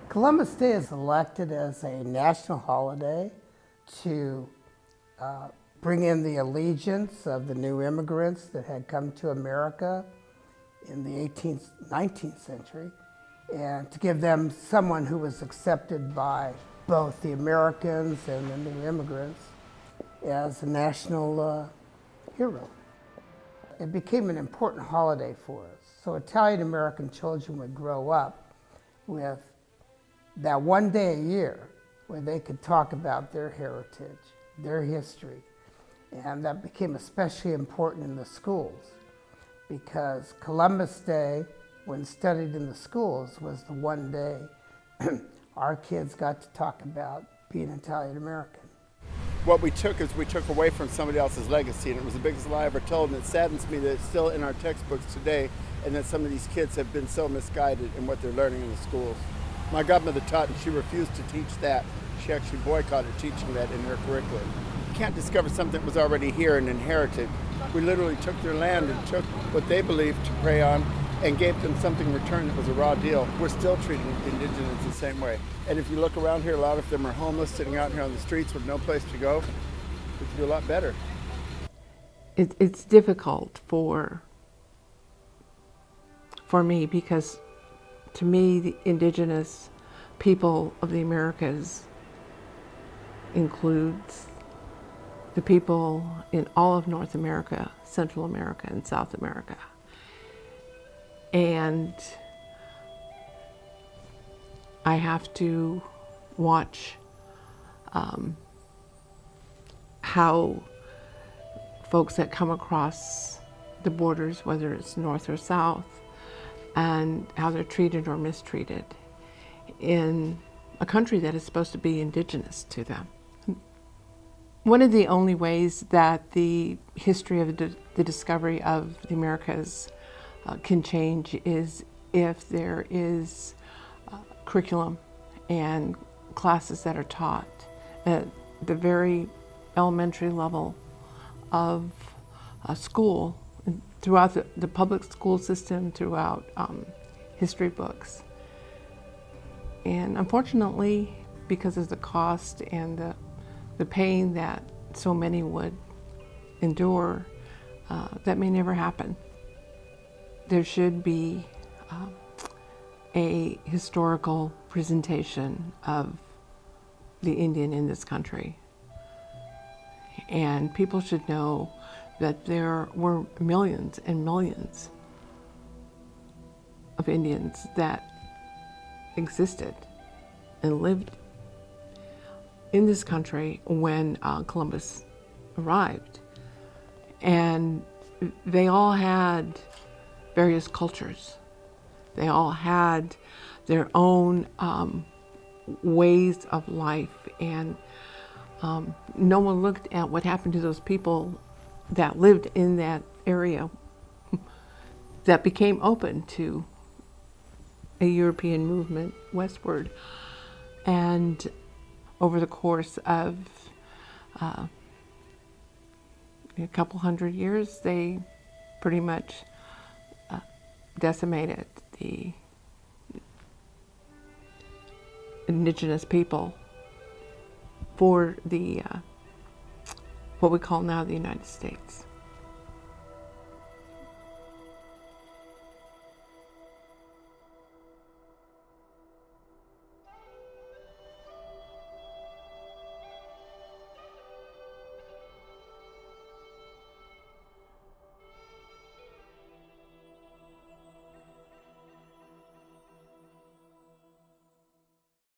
Columbus Day is elected as a national holiday to bring in the allegiance of the new immigrants that had come to America in the 18th, 19th century, and to give them someone who was accepted by both the Americans and the new immigrants as a national hero. It became an important holiday for us. So Italian-American children would grow up with that one day a year where they could talk about their heritage, their history. And that became especially important in the schools because Columbus Day, when studied in the schools, was the one day our kids got to talk about being Italian-American. What we took is we took away from somebody else's legacy, and it was the biggest lie ever told, and it saddens me that it's still in our textbooks today and that some of these kids have been so misguided in what they're learning in the schools. My godmother taught, and she refused to teach that. She actually boycotted teaching that in her curriculum. You can't discover something that was already here and inherited. We literally took their land and took what they believed to prey on and gave them something in return that was a raw deal. We're still treating indigenous the same way. And if you look around here, a lot of them are homeless, sitting out here on the streets with no place to go. We could do a lot better. It's difficult for me because to me, the indigenous people of the Americas includes the people in all of North America, Central America, and South America. And I have to watch how folks that come across the borders, whether it's north or south, and how they're treated or mistreated in a country that is supposed to be indigenous to them. One of the only ways that the history of the discovery of the Americas can change is if there is curriculum and classes that are taught at the very elementary level of school, throughout the public school system, throughout history books. And unfortunately, because of the cost and the pain that so many would endure, that may never happen. There should be a historical presentation of the Indian in this country. And people should know that there were millions and millions of Indians that existed and lived in this country when Columbus arrived. And they all had various cultures. They all had their own ways of life, and no one looked at what happened to those people that lived in that area that became open to a European movement westward. And over the course of a couple hundred years, they pretty much decimated the indigenous people for the what we call now the United States.